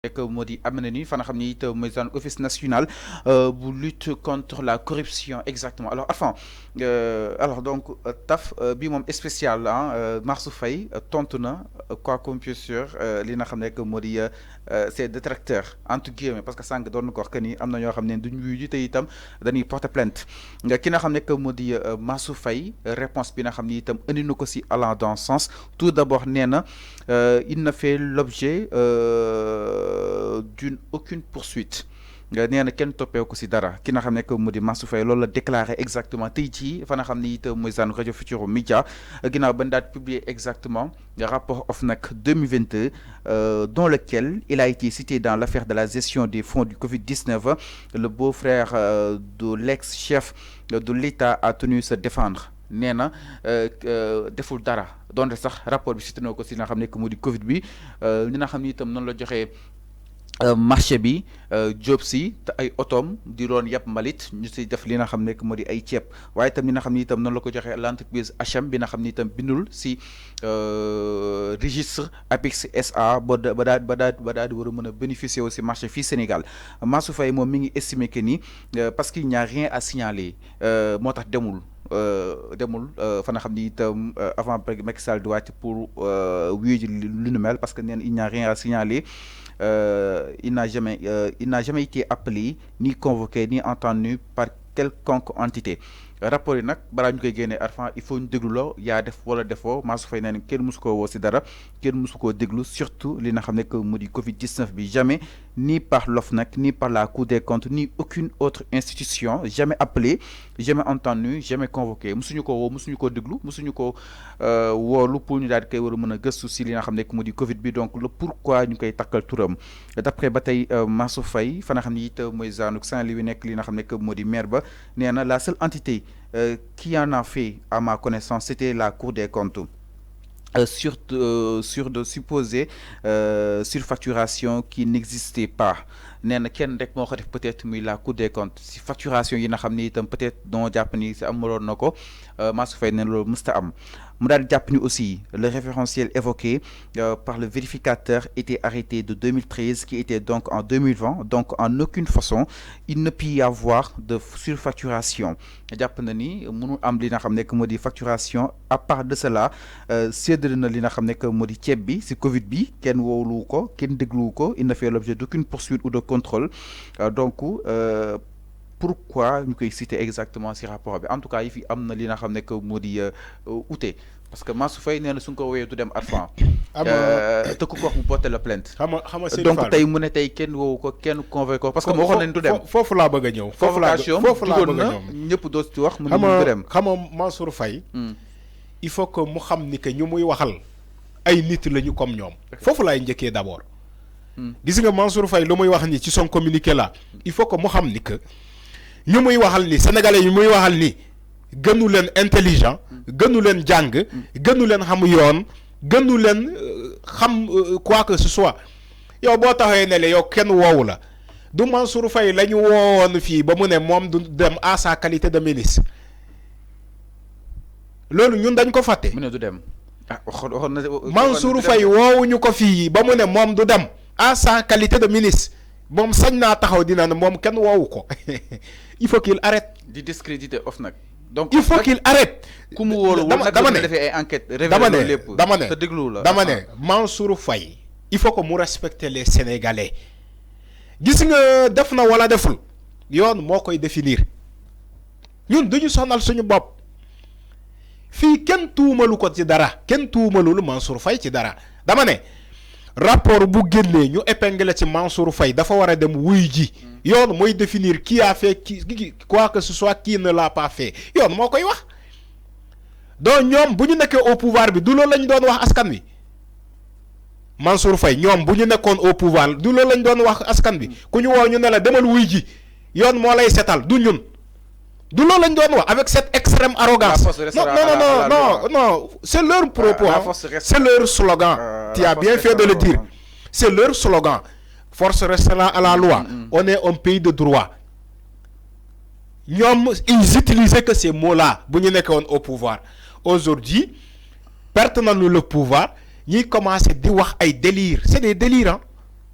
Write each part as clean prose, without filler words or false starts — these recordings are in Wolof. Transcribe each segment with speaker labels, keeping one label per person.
Speaker 1: que moo di am na ni fa nga xam ni it mooy office national bu lutte contre la corruption exactement alors donc taf bi moom spécial Mansour Faye tontu na quoi qu'on puisse dire li nga xam ne que moo di ses détracteurs entre guillemets parce que sànq doon na ko wax que ni am na ñoo xam ne duñ wuyu te itam dañuy porter plainte ki nga xam ne que moo di Mansour Faye réponse bi nga xam ni itam indi na ko si allant dans ce sens tout d'abord nee na il ne fait l'objet d'une aucune poursuite nee na kenn toppee ko si dara ki nga xam ne que mu di Mansour Faye loolu la déclaré exactement tey jii fa nga xam ni it mooy Radio Futurs Médias ginnaaw ba daal publier exactement le rapport OFNAC 2022 dans lequel il a été cité dans l'affaire de la gestion des fonds du Covid-19 le beau-frère de l'ex-chef de l'État a tenu se défendre nee na deful dara donte sax rapport bi cité na ko si nga xam ne que mu di Covid bi li nga xam ni itam noonu la joxee marché bi job si te ay otoom di doon yàpp mbalit ñu si def li nga xam ne moo di ay ceeb waaye itam li nga xam ni itam noonu la ko joxee l'entreprise HM bi nga xam ni itam bindul si registre APIX SA ba daal di war a mën a bénéficier aussi marché fii Sénégal Mansour Faye moom mi ngi estimer que ni parce qu'il n'y a rien à signaler moo tax demul fa nga xam ni itam avant Macky Sall di wàcc pour wuyu ji lu nu mel parce que neen il n'y a rien à signaler. Il n'a jamais été appelé ni convoqué ni entendu par quelconque entité rapport yi nag balaa ñu koy génnee arfan il faut ñu déglu loo yaa def wala defoo Mansour Faye nee na kenn musu koo woo si dara kenn musu koo déglu surtout li nga xam ne que mu di Covid-19 bi jamais ni par l'OFNAC ni par la Cour des comptes ni aucune autre institution jamais appelé jamais entendu jamais convoqué musuñu ko woo musuñu koo déglu musuñu ko woolu pour ñu daal di koy war a mën a gëstu si li nga xam ne que mu di Covid bi donc le pourquoi ñu koy takkal turam d'après ba tey Mansour Faye fa nga xam ne it mooy Zaanouk Saint-Louis nekk li nga xam ne que moo di maire ba nee na la seule entité qui en a fait à ma connaissance c'était la Cour des comptes sur de supposées surfacturation qui n'existait pas nee na kenn rek moo ko def peut-être muy la Cour des comptes si facturation yi nga xam ni itam peut-être doo jàpp ni si amaloon na ko Mansour Faye ne loolu mësta am mu daal jàpp ni aussi le référentiel évoqué par le vérificateur était arrêté de 2013 qui était donc en 2020 donc en aucune façon il ne peut y avoir de surfacturation jàpp na ni mënul am li nga xam ne que moo di facturation à part de cela séddale na li nga xam ne que moo di ceeb bi si Covid bi kenn woowlu ko kenn dégluwu ko il ne fait l'objet d'aucune poursuite ou de contrôle donc pourquoi ñu koy citer exactement ci rapport bi en tout cas yi fi am na li nga xam ne que moo di ute parce que Mansour Faye nee na su nga ko woowee du dem arfan te ku ko wax mu porter la plainte donc tey mu ne tey kenn woowu ko kenn convoqué ko parce que moo waxoon nañ du dem
Speaker 2: foofu laa bëgg a ñëw
Speaker 1: convocation dugoon na ñëpp doo ci wax mu ne du dem
Speaker 2: xam nga Mansour Faye il faut que mu xam ni que ñu muy waxal ay nit lañu comme ñoom foofu laay njëkkee d'abord gis nga Mansour Faye lu muy wax ni ci son communiqué là il faut que mu xam ni que ñu muy waxal ni sénégalais yu muy waxal ni gënu leen intelligent gënu leen jàng gënu leen xam yoon gënu leen xam quoi que ce soit yow boo taxee ne la yow kenn woowu la du Mansour Faye la ñu woowoon fii ba mu ne moom du dem à sa qualité de ministre loolu ñun dañ ko fàtte.
Speaker 1: mu ne du dem waxoon na
Speaker 2: Mansour Faye woowuñu ko fii ba mu ne moom du dem à sa qualité de ministre moom sañ naa taxaw dina ne moom kenn woowu ko il faut qu'il arrête.
Speaker 1: di discréditer OFNAC. donc
Speaker 2: il faut qu'il arrête.
Speaker 1: ku mu wóolu dama ne defee ay enquêtes révélé lépp te déglu la
Speaker 2: dama ne Mansour Faye il faut que mu respecter les Sénégalais gis nga def na wala deful yoon moo koy définir ñun duñu sonal suñu bopp fii kenn tuumalu ko ci dara kenn tuumalul Mansour Faye ci dara dama ne rapport bu génnee ñu épinglé ci Mansour Faye dafa war a dem wuy ji yoon mooy définir qui a fait quoi que ce soit qui ne l'a pas fait yoon moo koy wax donc ñoom bu ñu nekkee au pouvoir bi du loolu lañ doon wax askan wi Mansour Faye ñoom bu ñu nekkoon au pouvoir du loolu lañ doon wax askan bi ku ñu woo ñu ne la demal wuy ji yoon moo lay setal du ñun du loolu lañ doon wax avec cette extrême arrogance non c'est leur propos c'est leur slogan tu as bien fait de le dire c'est leur slogan force restera à la loi on est un pays de droit ñoom ils utilisaient que ces mots-là bu ñu nekkoon au pouvoir aujourd'hui perte nañu le pouvoir ñuy commencer di wax ay délire c'est des délires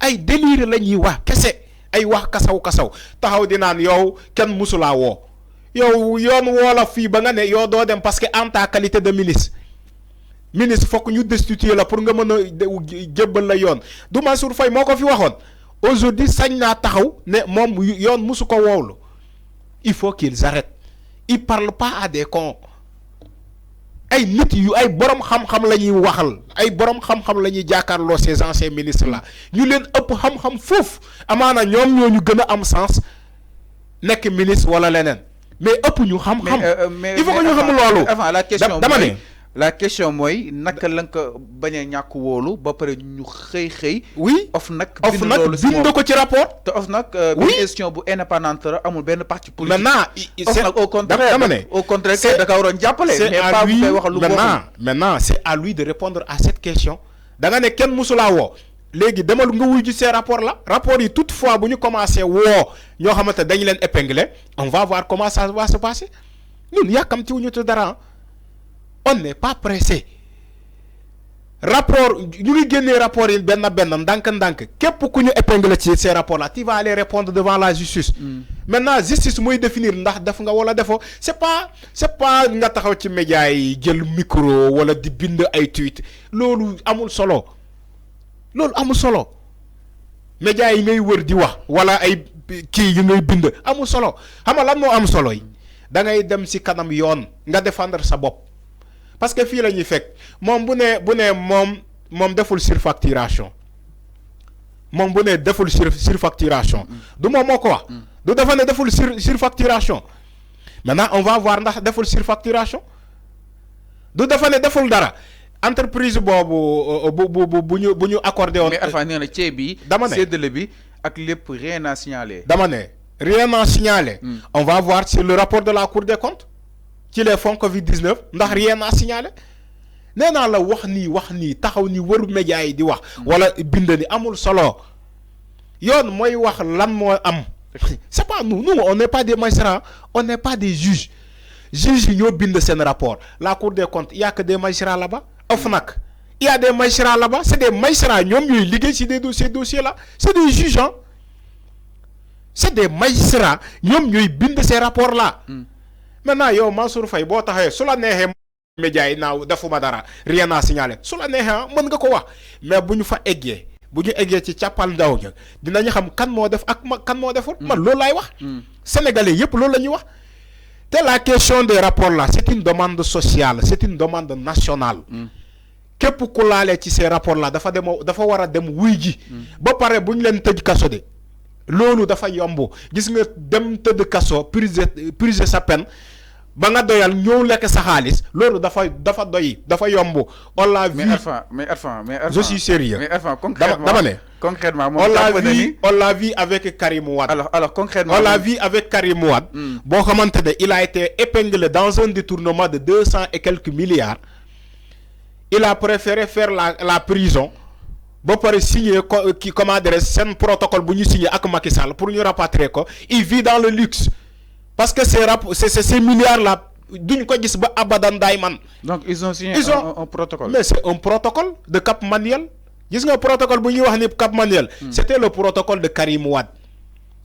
Speaker 2: ay délire la ñuy wax kese ay wax kasaw taxaw di naan yow kenn musulaa woo yow yoon woo la fii ba nga ne yow doo dem parce que en ta qualité de ministre fokk ñu destituer la pour nga mën a jébbal la yoon du Mansour Faye moo ko fi waxoon aujourd'hui sañ naa taxaw ne moom yoon musu ko woowlu il faut qu'ils arrêtent ils parlent pas à des cons ay nit yu ay borom xam-xam la ñuy waxal ay borom xam-xam la ñuy jàkkaarloo ces anciens ministres là ñu leen ëpp xam-xam foofu amaana ñoom ñoo ñu gën a am sens nekk ministre wala leneen mais ëpp ñu xam-xam. il faut que ñu xam loolu.
Speaker 1: avant la question
Speaker 2: dama ne.
Speaker 1: la question mooy naka la nga ko bañ a ñàkk wóolu ba pare ñu xëy.
Speaker 2: oui
Speaker 1: OFNAC
Speaker 2: bind ko ci rapport.
Speaker 1: te OFNAC.
Speaker 2: oui
Speaker 1: question bu indépendante la amul benn parti politique.
Speaker 2: maintenant
Speaker 1: OFNAC au contraire
Speaker 2: dama ne.
Speaker 1: au contraire da ka waroon jàppale.
Speaker 2: c'est à lui maintenant c'est à lui de répondre à cette question da nga ne kenn musulaa woo léegi demal nga wuy ji ces rapports là rapports yi toutefois bu ñu commencé woo ñoo xamante dañu leen épingler on va voir comment ça va se passer ñun yàkkamti wuñu te dara on n'est pas pressé rapport ñu ngi génnee rapport yi benn ndànk képp ku ñu épingler ci ces rapports là tu vas aller répondre devant la justice. maintenant justice mooy définir ndax def nga wala defoo c'est pas nga taxaw ci média yi jël micro wala di bind ay tweet loolu amul solo média yi ngay wër di wax wala ay kii yi ngay bind amul solo xam nga lan moo am solo yi da ngay dem ci kanam yoon nga défendre sa bopp. parce que fii la ñuy fekk moom bu ne moom deful surfacturation moom bu ne deful surfacturation du moom moo ko wax du dafa ne deful surfacturation maintenant on va voir ndax deful surfacturation du dafa ne deful dara entreprise boobu bu ñu accordé woon.
Speaker 1: mais Alpha nee na ceeb bi.
Speaker 2: dama ne
Speaker 1: séddale bi ak lépp rien à signaler.
Speaker 2: dama ne rien à signaler. on va voir sur le rapport de la Cour des comptes. ci les fonds Covid-19 ndax rien à signaler nee naa la wax nii taxaw ni wëru média yi di wax. wala bind ni amul solo yoon mooy wax lan moo am. c'est pas nous on n'est pas des magistrats on n'est pas des juges yi ñoo bind seen rapport la Cour des comptes il y a que des magistrats là-bas OFNAC il y a des magistrats là-bas c'est des magistrats ñoom ñooy liggéey ci ces dossiers là c'est des juges hein c'est des magistrats ñoom ñooy bind ces rapports là. maintenant yow Mansour Faye boo taxee su la neexee média yi naaw defuma dara rien à signaler su la neexee mën nga ko wax mais bu ñu eggee ci càppal ndaw ña dinañu xam kan moo def ak kan moo deful. man loolu laay wax. sénégalais yépp loolu la ñuy wax. te la question des rapports là c'est une demande sociale c'est une demande nationale. képp ku laalee ci ces rapports là dafa war a dem wuy ji. ba pare bu ñu leen tëj kaso de. loolu dafa yomb gis nga dem tëdd kaso priser sa peine ba nga doyal ñëw lekk sa xaalis loolu dafa doy dafa yomb. on l'a vu
Speaker 1: mais Arfan
Speaker 2: je suis sérieux
Speaker 1: mais Arfan concrètement
Speaker 2: dama ne
Speaker 1: concrètement
Speaker 2: on l'a vu avec Karim Wade.
Speaker 1: alors concrètement
Speaker 2: on l'a vu avec Karim Wade. boo xamante ne il a été épinglé dans un détournement de 200 et quelques milliards. il a préféré faire la prison. ba pare signé comment dire seen protocole bu ñu signé ak Macky Sall pour ñu rapatrier ko il vit dans le luxe parce que ces milliards là duñ ko gis ba abadan daay man.
Speaker 1: donc ils ont signé un protocole.
Speaker 2: mais c'est un protocole de Cap Manuel gis nga protocole bu ñuy wax ni Cap Manuel. c'était le protocole de Karim Wade.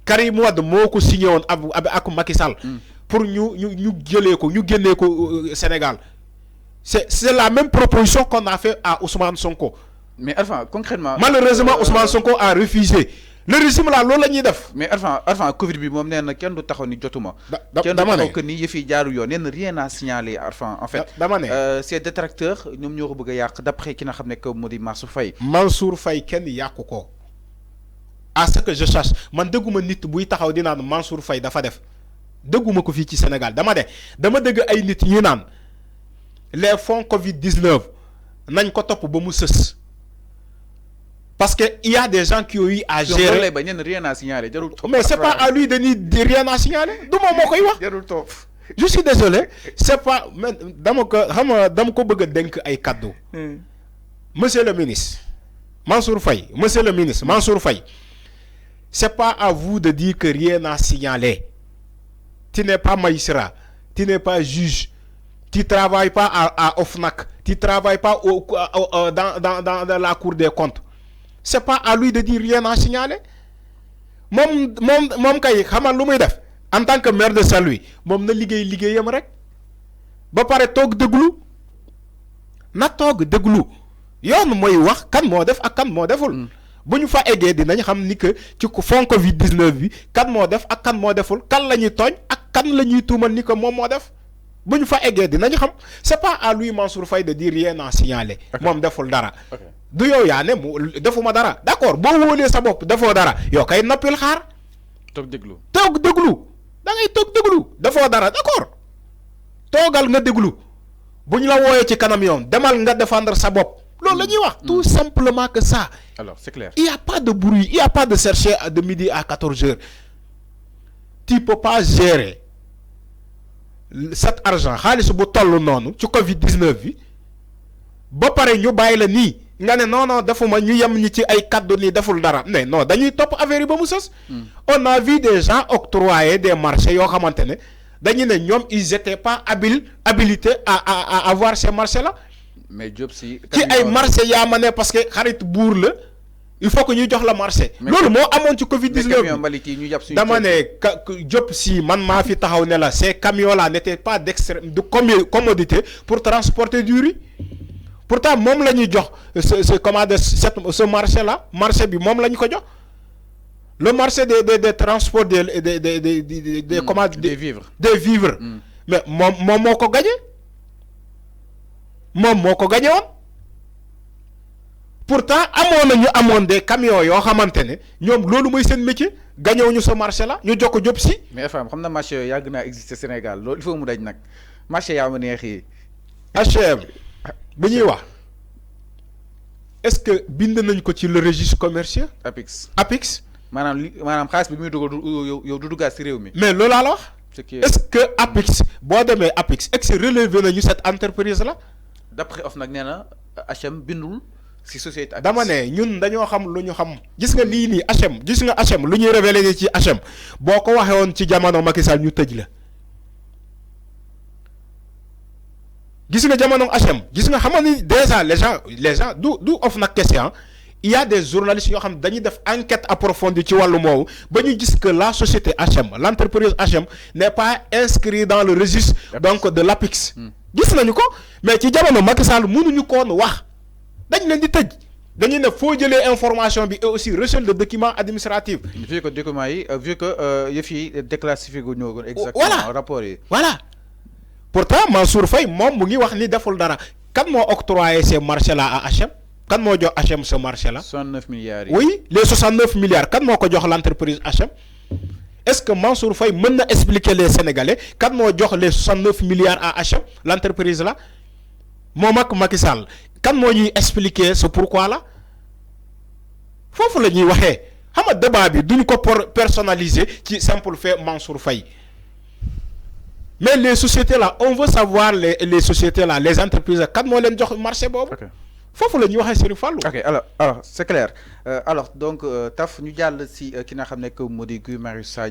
Speaker 2: Karim Wade moo ko signé woon ak Macky Sall. pour ñu jëlee ko ñu génnee ko Sénégal c'est la même proposition qu'on a fait à Ousmane Sonko.
Speaker 1: mais Arfan concrètement.
Speaker 2: malheureusement Ousmane Sonko a refusé le régime là loolu la ñuy def.
Speaker 1: mais Arfan Covid bi moom nee na kenn du taxaw ni jotuma.
Speaker 2: dama ne
Speaker 1: kenn du taxaw que ni yëf yi jaarul yoon nee na rien à signaler Arfan en fait.
Speaker 2: dama ne
Speaker 1: ces détracteurs ñoom ñoo ko bëgg a yàq d'après ki nga xam ne que moo di Mansour Faye.
Speaker 2: Mansour Faye kenn yàqu ko à ce que je sache man dégguma nit buy taxaw di naan Mansour Faye dafa def dégguma ko fii ci Sénégal dama dégg ay nit ñu naan les fonds Covid-19 nañ ko topp ba mu sës. parce que il y a des gens qui ont eu à gérer.
Speaker 1: rien à signaler.
Speaker 2: mais c'est pas à lui de dire rien à signaler du moom moo koy wax. je suis désolé c'est pas dama ko bëgg a dénk ay cadeau. monsieur le ministre Mansour Faye c'est pas à vous de dire que rien à signaler. Tu n'es pas magistrat, tu n'es pas juge, tu travailles pas à OFNAC, tu travailles pas dans la Cour des comptes. c'est pas à lui de dire rien à signaler mom kay xamal lu muy def en tant que maire de Saint-Louis mom na liggéeyam rek ba pare toog déglu na toog déglu yoon mooy wax kan moo def ak kan moo deful. bu ñu fa eggee dinañ xam ni que ci fond Covid 19 bi kan moo def ak kan moo deful kan la ñuy tooñ ak kan la ñuy tuumal ni que moom moo def bu ñu fa eggee dinañ xam c'est pas à lui Mansour Faye de dire rien à signaler. moom deful dara. du yow yaa ne mu defuma dara d'accord boo wóolee sa bopp defoo dara yow kay noppil xaar.
Speaker 1: toog déglu
Speaker 2: da ngay toog déglu defoo dara d'accord toogal nga déglu bu ñu la wooyee ci kanam yoon demal nga défendre sa bopp. loolu la ñuy wax tout simplement que ça.
Speaker 1: Alors c'est clair.
Speaker 2: Il y a pas de bruit, il y a pas de chercher de midi à 14h. Tu peux pas gérer cet argent xaalis bu toll noonu ci Covid 19 bi ba pare ñu bàyyi la nii nga ne non defuma ñu yem ñi ci ay kaddu nii deful dara mais non dañuy topp affaire yi ba mu sës. On a vu des gens octroyer des marchés yoo xamante ne dañu ne ñoom ils étaient pas habilités à avoir ces marchés là.
Speaker 1: Mais Diop si
Speaker 2: ci ay marché yaa ma ne parce que xarit buur la il faut que ñu jox la marché. loolu moo amoon ci Covid 19 dama ne Diop si man maa fi taxaw ne la ces camions là n'étaient pas de commodité pour transporter du riz pourtant moom la ñuy jox ce marché là marché bi moom la ñu ko jox le marché des transports des vivres mais moom moo ko gagné. moom moo ko gagné woon pourtant amoon des camions yoo xamante ne ñoom loolu mooy seen métier gagné wuñu sa marché la ñu jox ko Diop si.
Speaker 1: mais FM xam na marché yooyu yàgg naa exister Sénégal loolu il faut mu daj nag marché yaa ma neexee.
Speaker 2: HM bu ñuy wax est-ce que bind nañ ko ci le registre commercial. APIX.
Speaker 1: maanaam xaalis bi muy dugal yow du duggaat si réew mi.
Speaker 2: mais loolu laa la wax. est-ce que APIX boo demee APIX est-ce que relevé nañu cette entreprise là.
Speaker 1: D'après OFNAC nee na HM bindul si société.
Speaker 2: dama ne ñun dañoo xam lu ñu xam gis nga lii nii HM lu ñuy révélé ci HM boo ko waxee woon ci jamono Macky Sall ñu tëj la. gis nga jamono HM gis nga xam ni déjà les gens du OFNAC question il y a des journalistes yoo xam dañuy def enquête approfondie ci wàllu moowu ba ñu gis que la société HM l'entreprise HM n'est pas inscrite dans le registre donc de l'APIX. gis nañu ko mais ci jamono Macky Sall mënuñu ko woon wax dañ leen di tëj dañuy ne foo jëlee information bi et aussi recherche de documents administratifs.
Speaker 1: vu que documents yi vu que yëf yi déclassifié gu ñoo gën exactement rapport yi.
Speaker 2: voilà pourtant Mansour Faye moom mu ngi wax ni deful dara kan moo octroyé ces marchés là à HM kan moo jox HM ce marché là.
Speaker 1: 69 milliards
Speaker 2: oui les 69 milliards kan moo ko jox l'entreprise HM. Est-ce que Mansour Faye mën na expliquer les Sénégalais kan moo jox les 69 milliards à HM l'entreprise là moom ak Macky Sall kan moo ñuy expliquer ce pourquoi là foofu la ñuy waxee xam nga débat bi duñ ko personnaliser ci simple fait Mansour Faye mais les sociétés là on veut savoir les sociétés là les entreprises kan moo leen jox marché boobu. foofu la ñuy waxee Serigne Fallou.
Speaker 1: ok alors c'est clair alors donc taf ñu jàll si ki nga xam ne moo di Guy Marius Sagna